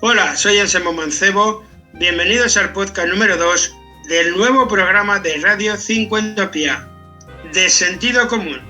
Hola, soy Anselmo Mancebo. Bienvenidos al podcast número 2 del nuevo programa de Radio Cincuentopía, de Sentido Común.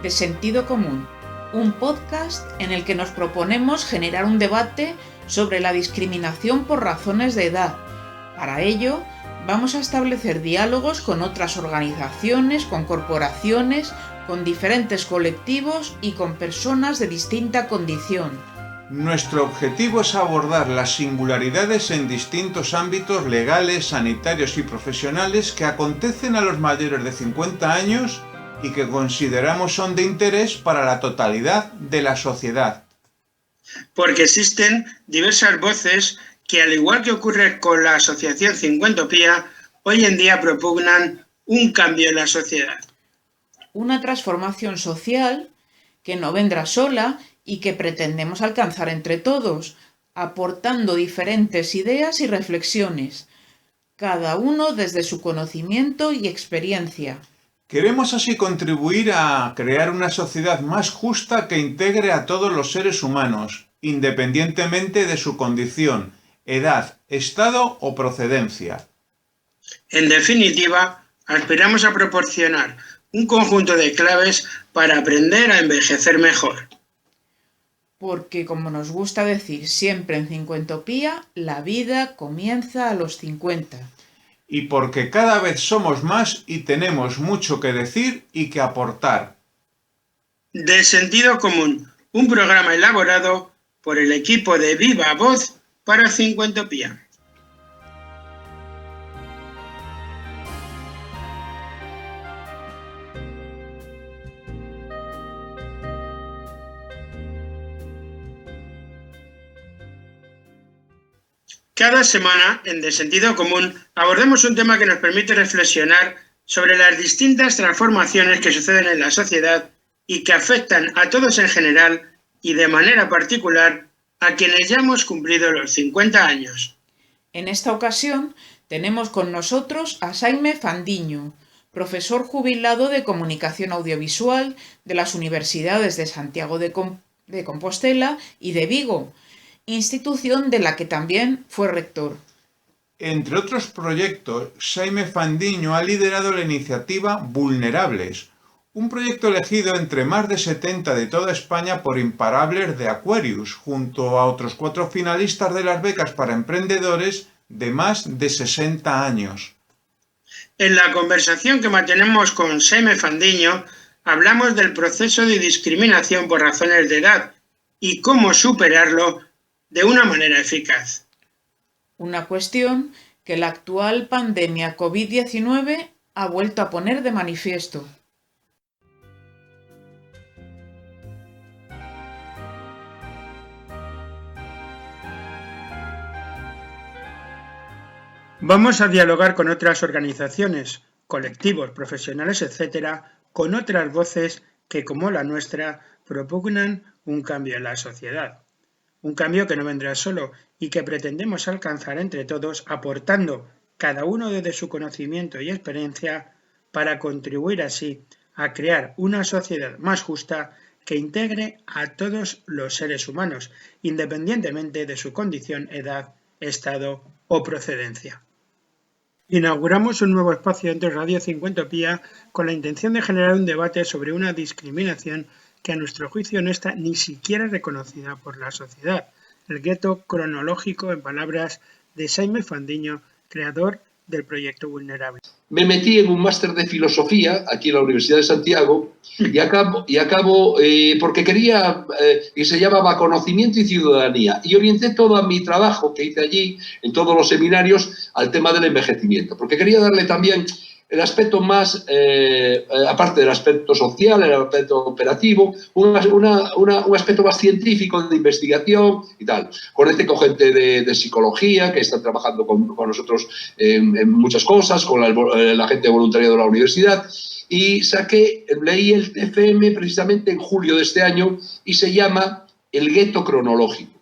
De Sentido Común, un podcast en el que nos proponemos generar un debate sobre la discriminación por razones de edad. Para ello, vamos a establecer diálogos con otras organizaciones, con corporaciones, con diferentes colectivos y con personas de distinta condición. Nuestro objetivo es abordar las singularidades en distintos ámbitos legales, sanitarios y profesionales que acontecen a los mayores de 50 años y que consideramos son de interés para la totalidad de la sociedad. Porque existen diversas voces que, al igual que ocurre con la Asociación Cincuentopía, hoy en día propugnan un cambio en la sociedad. Una transformación social que no vendrá sola y que pretendemos alcanzar entre todos, aportando diferentes ideas y reflexiones, cada uno desde su conocimiento y experiencia. Queremos así contribuir a crear una sociedad más justa que integre a todos los seres humanos, independientemente de su condición, edad, estado o procedencia. En definitiva, aspiramos a proporcionar un conjunto de claves para aprender a envejecer mejor. Porque, como nos gusta decir siempre en Cincuentopía, la vida comienza a los 50. Y porque cada vez somos más y tenemos mucho que decir y que aportar. De Sentido Común, un programa elaborado por el equipo de Viva Voz para Cincuentopía. Cada semana, en De Sentido Común, abordamos un tema que nos permite reflexionar sobre las distintas transformaciones que suceden en la sociedad y que afectan a todos en general y de manera particular a quienes ya hemos cumplido los 50 años. En esta ocasión tenemos con nosotros a Xaime Fandiño, profesor jubilado de Comunicación Audiovisual de las Universidades de Santiago de Compostela y de Vigo, institución de la que también fue rector. Entre otros proyectos, Xaime Fandiño ha liderado la iniciativa Vulnerables, un proyecto elegido entre más de 70 de toda España por Imparables de Aquarius, junto a otros 4 finalistas de las becas para emprendedores de más de 60 años. En la conversación que mantenemos con Xaime Fandiño, hablamos del proceso de discriminación por razones de edad y cómo superarlo de una manera eficaz. Una cuestión que la actual pandemia COVID-19 ha vuelto a poner de manifiesto. Vamos a dialogar con otras organizaciones, colectivos, profesionales, etcétera, con otras voces que, como la nuestra, propugnan un cambio en la sociedad. Un cambio que no vendrá solo y que pretendemos alcanzar entre todos aportando cada uno desde su conocimiento y experiencia para contribuir así a crear una sociedad más justa que integre a todos los seres humanos, independientemente de su condición, edad, estado o procedencia. Inauguramos un nuevo espacio entre Radio Cincuentopía con la intención de generar un debate sobre una discriminación que a nuestro juicio no está ni siquiera reconocida por la sociedad, el gueto cronológico, en palabras de Xaime Fandiño, creador del proyecto Vulnerable. Me metí en un máster de filosofía aquí en la Universidad de Santiago y acabo porque quería, y se llamaba Conocimiento y Ciudadanía, y orienté todo mi trabajo que hice allí, en todos los seminarios, al tema del envejecimiento, porque quería darle también el aspecto más, aparte del aspecto social, el aspecto operativo, un aspecto más científico de investigación y tal. Conecté con gente de psicología que está trabajando con nosotros en muchas cosas, con la gente voluntaria de la universidad, y leí el TFM precisamente en julio de este año y se llama El gueto cronológico,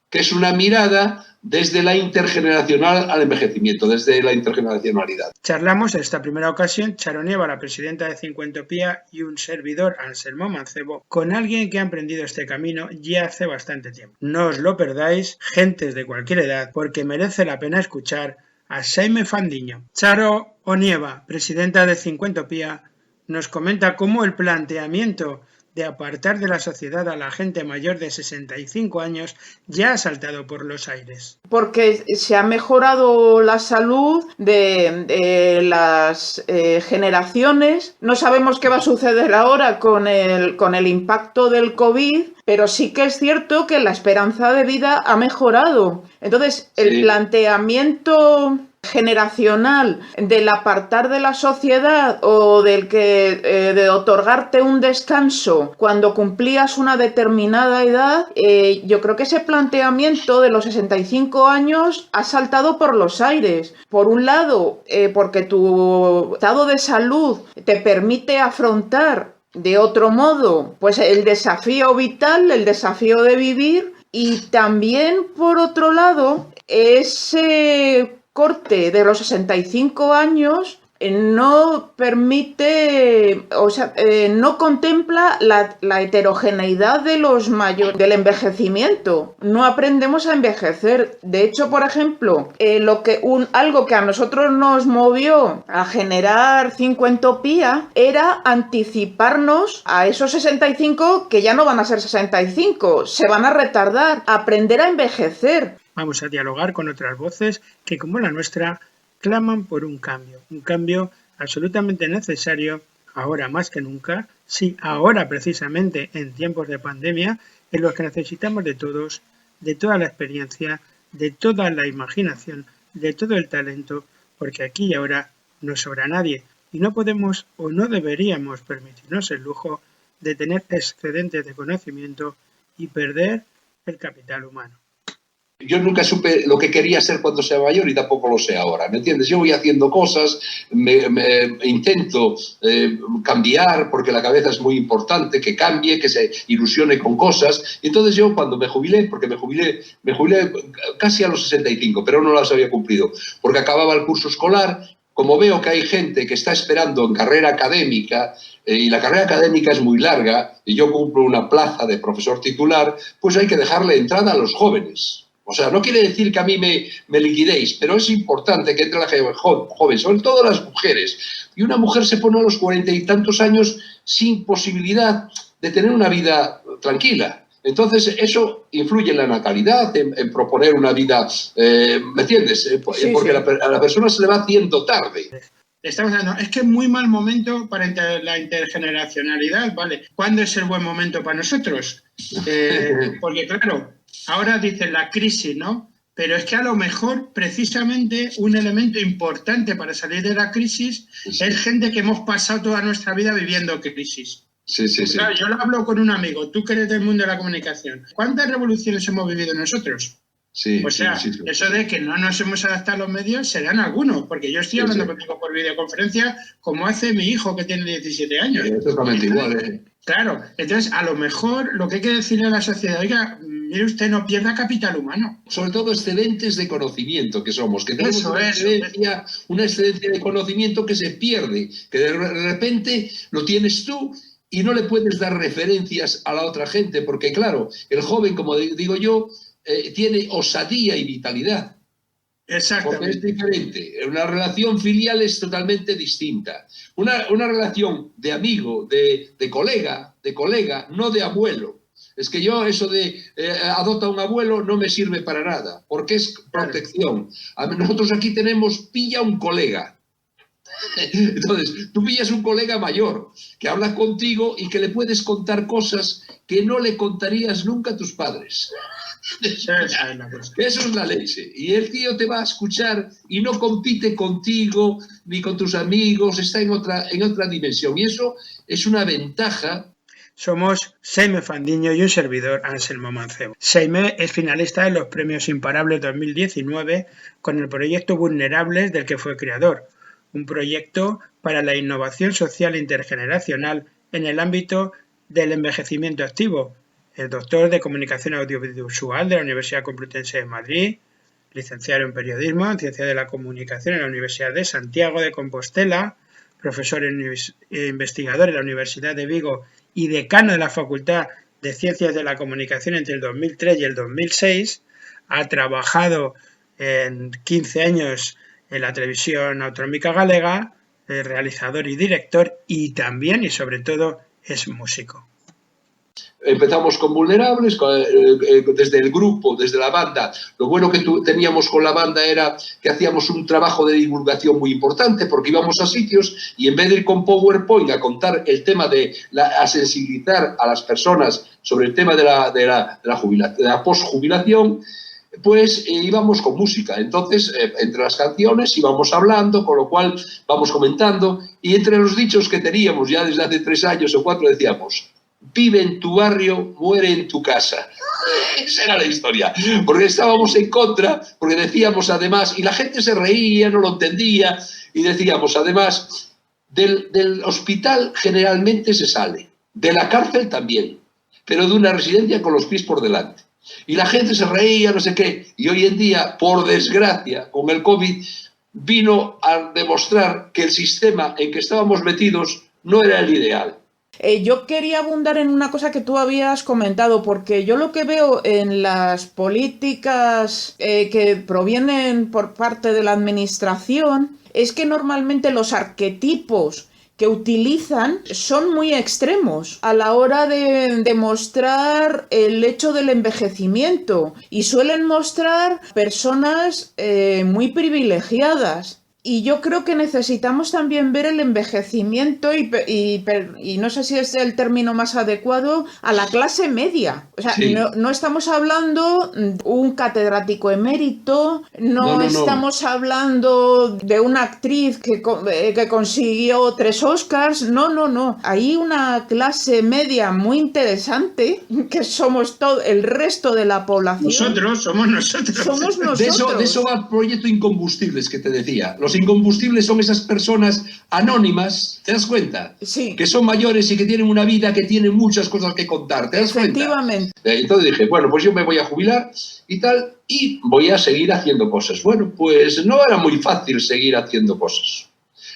que es una mirada desde la intergeneracional al envejecimiento, desde la intergeneracionalidad. Charlamos en esta primera ocasión, Charo Nieva, la presidenta de Cincuentopía, y un servidor, Anselmo Mancebo, con alguien que ha emprendido este camino ya hace bastante tiempo. No os lo perdáis, gentes de cualquier edad, porque merece la pena escuchar a Xaime Fandiño. Charo Nieva, presidenta de Cincuentopía, nos comenta cómo el planteamiento de apartar de la sociedad a la gente mayor de 65 años ya ha saltado por los aires. Porque se ha mejorado la salud de las generaciones. No sabemos qué va a suceder ahora con el impacto del COVID, pero sí que es cierto que la esperanza de vida ha mejorado. Entonces, el planteamiento generacional del apartar de la sociedad o de otorgarte un descanso cuando cumplías una determinada edad, yo creo que ese planteamiento de los 65 años ha saltado por los aires. Por un lado, porque tu estado de salud te permite afrontar de otro modo pues el desafío vital, el desafío de vivir, y también por otro lado ese corte de los 65 años no permite, no contempla la heterogeneidad de los mayores, del envejecimiento. No aprendemos a envejecer. De hecho, por ejemplo, algo que a nosotros nos movió a generar Cincuentopía era anticiparnos a esos 65 que ya no van a ser 65, se van a retardar, aprender a envejecer. Vamos a dialogar con otras voces que, como la nuestra, claman por un cambio absolutamente necesario, ahora más que nunca, sí, ahora precisamente en tiempos de pandemia, en los que necesitamos de todos, de toda la experiencia, de toda la imaginación, de todo el talento, porque aquí y ahora no sobra nadie y no podemos o no deberíamos permitirnos el lujo de tener excedentes de conocimiento y perder el capital humano. Yo nunca supe lo que quería ser cuando sea mayor y tampoco lo sé ahora, ¿me entiendes? Yo voy haciendo cosas, intento cambiar porque la cabeza es muy importante, que cambie, que se ilusione con cosas. Y entonces yo cuando me jubilé, porque me jubilé casi a los 65, pero no las había cumplido, porque acababa el curso escolar. Como veo que hay gente que está esperando en carrera académica, y la carrera académica es muy larga, y yo cumplo una plaza de profesor titular, pues hay que dejarle entrada a los jóvenes. O sea, no quiere decir que a mí me liquidéis, pero es importante que entre la gente joven, sobre todo las mujeres. Y una mujer se pone a los 40 y tantos años sin posibilidad de tener una vida tranquila. Entonces, eso influye en la natalidad, en proponer una vida, ¿me entiendes? Porque a la persona se le va haciendo tarde. Estamos hablando, es que es muy mal momento para la intergeneracionalidad, ¿vale? ¿Cuándo es el buen momento para nosotros? Porque, claro, ahora dicen la crisis, ¿no? Pero es que a lo mejor, precisamente, un elemento importante para salir de la crisis es gente que hemos pasado toda nuestra vida viviendo crisis. Sí. Claro, yo lo hablo con un amigo, tú que eres del mundo de la comunicación. ¿Cuántas revoluciones hemos vivido nosotros? Eso de que no nos hemos adaptado a los medios serán algunos, porque yo estoy hablando contigo por videoconferencia como hace mi hijo que tiene 17 años. Es totalmente igual, Claro, entonces a lo mejor lo que hay que decirle a la sociedad, oiga, mire usted, no pierda capital humano. Sobre todo excedentes de conocimiento que somos, que tenemos una excedencia de conocimiento que se pierde, que de repente lo tienes tú y no le puedes dar referencias a la otra gente, porque claro, el joven, como digo yo, tiene osadía y vitalidad. Exactamente. Porque es diferente. Una relación filial es totalmente distinta. Una relación de amigo, de colega, no de abuelo. Es que yo eso de adopta a un abuelo no me sirve para nada, porque es protección. Nosotros aquí tenemos pilla un colega. Entonces, tú pillas un colega mayor que habla contigo y que le puedes contar cosas que no le contarías nunca a tus padres. Eso es la leche. Y el tío te va a escuchar y no compite contigo ni con tus amigos, está en otra dimensión. Y eso es una ventaja. Somos Xaime Fandiño y un servidor, Anselmo Mancebo. Xaime es finalista de los Premios Imparables 2019 con el proyecto Vulnerables del que fue creador, un proyecto para la innovación social intergeneracional en el ámbito del envejecimiento activo. El doctor de Comunicación Audiovisual de la Universidad Complutense de Madrid, licenciado en Periodismo, en Ciencias de la Comunicación en la Universidad de Santiago de Compostela, profesor e investigador en la Universidad de Vigo y decano de la Facultad de Ciencias de la Comunicación entre el 2003 y el 2006. Ha trabajado en 15 años en la televisión autonómica galega, realizador y director, y también y sobre todo es músico. Empezamos con Vulnerables, desde el grupo, desde la banda. Lo bueno que teníamos con la banda era que hacíamos un trabajo de divulgación muy importante, porque íbamos a sitios y en vez de ir con PowerPoint a contar el tema a sensibilizar a las personas sobre el tema de la posjubilación, pues íbamos con música. Entonces, entre las canciones íbamos hablando, con lo cual vamos comentando, y entre los dichos que teníamos ya desde hace 3 años o 4 decíamos: vive en tu barrio, muere en tu casa. Esa era la historia, porque estábamos en contra, porque decíamos además, y la gente se reía, no lo entendía, y decíamos además, del hospital generalmente se sale, de la cárcel también, pero de una residencia con los pies por delante. Y la gente se reía, no sé qué, y hoy en día, por desgracia, con el COVID, vino a demostrar que el sistema en que estábamos metidos no era el ideal. Yo quería abundar en una cosa que tú habías comentado, porque yo lo que veo en las políticas que provienen por parte de la administración es que normalmente los arquetipos que utilizan son muy extremos a la hora de demostrar el hecho del envejecimiento, y suelen mostrar personas muy privilegiadas. Y yo creo que necesitamos también ver el envejecimiento y no sé si es el término más adecuado, a la clase media. O sea, sí. No estamos hablando de un catedrático emérito, no estamos hablando de una actriz que consiguió 3 Oscars, no. Hay una clase media muy interesante, que somos todo el resto de la población. Somos nosotros. De eso va el proyecto Incombustibles que te decía. Los incombustibles son esas personas anónimas, ¿te das cuenta? Sí. Que son mayores y que tienen una vida, que tienen muchas cosas que contar, ¿te das cuenta? Efectivamente. Entonces dije, bueno, pues yo me voy a jubilar y tal, y voy a seguir haciendo cosas. Bueno, pues no era muy fácil seguir haciendo cosas.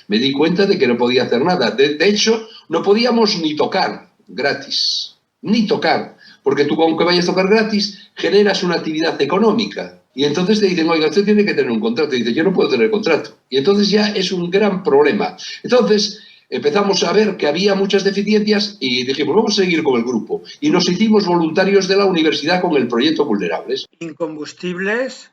Me di cuenta de que no podía hacer nada. De hecho, no podíamos ni tocar gratis. Ni tocar. Porque tú, aunque vayas a tocar gratis, generas una actividad económica. Y entonces te dicen, oiga, usted tiene que tener un contrato. Y dices, yo no puedo tener contrato. Y entonces ya es un gran problema. Entonces empezamos a ver que había muchas deficiencias y dijimos, vamos a seguir con el grupo. Y nos hicimos voluntarios de la universidad con el proyecto Vulnerables. Incombustibles,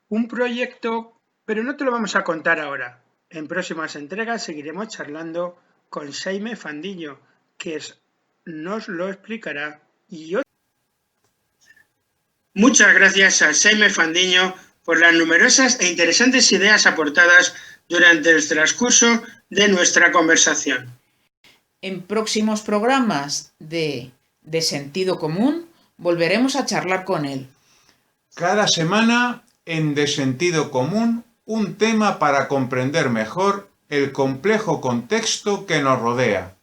un proyecto, pero no te lo vamos a contar ahora. En próximas entregas seguiremos charlando con Xaime Fandiño, que nos lo explicará. Muchas gracias a Xaime Fandiño por las numerosas e interesantes ideas aportadas durante el transcurso de nuestra conversación. En próximos programas de Sentido Común volveremos a charlar con él. Cada semana, en De Sentido Común, un tema para comprender mejor el complejo contexto que nos rodea.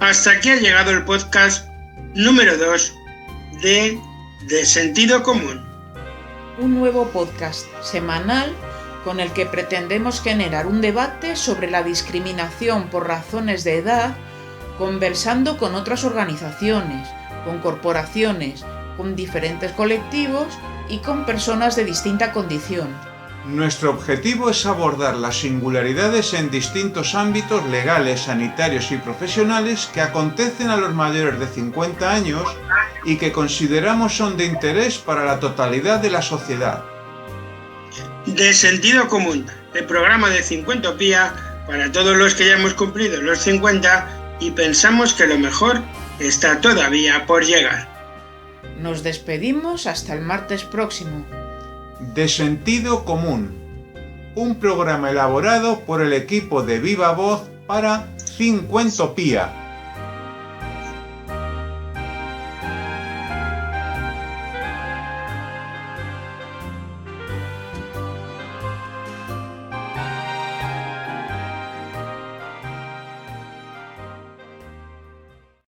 Hasta aquí ha llegado el podcast número 2 de Sentido Común. Un nuevo podcast semanal con el que pretendemos generar un debate sobre la discriminación por razones de edad, conversando con otras organizaciones, con corporaciones, con diferentes colectivos y con personas de distinta condición. Nuestro objetivo es abordar las singularidades en distintos ámbitos legales, sanitarios y profesionales que acontecen a los mayores de 50 años y que consideramos son de interés para la totalidad de la sociedad. De Sentido Común, el programa de Cincuentopía para todos los que ya hemos cumplido los 50 y pensamos que lo mejor está todavía por llegar. Nos despedimos hasta el martes próximo. De Sentido Común, un programa elaborado por el equipo de Viva Voz para Cincuentopía.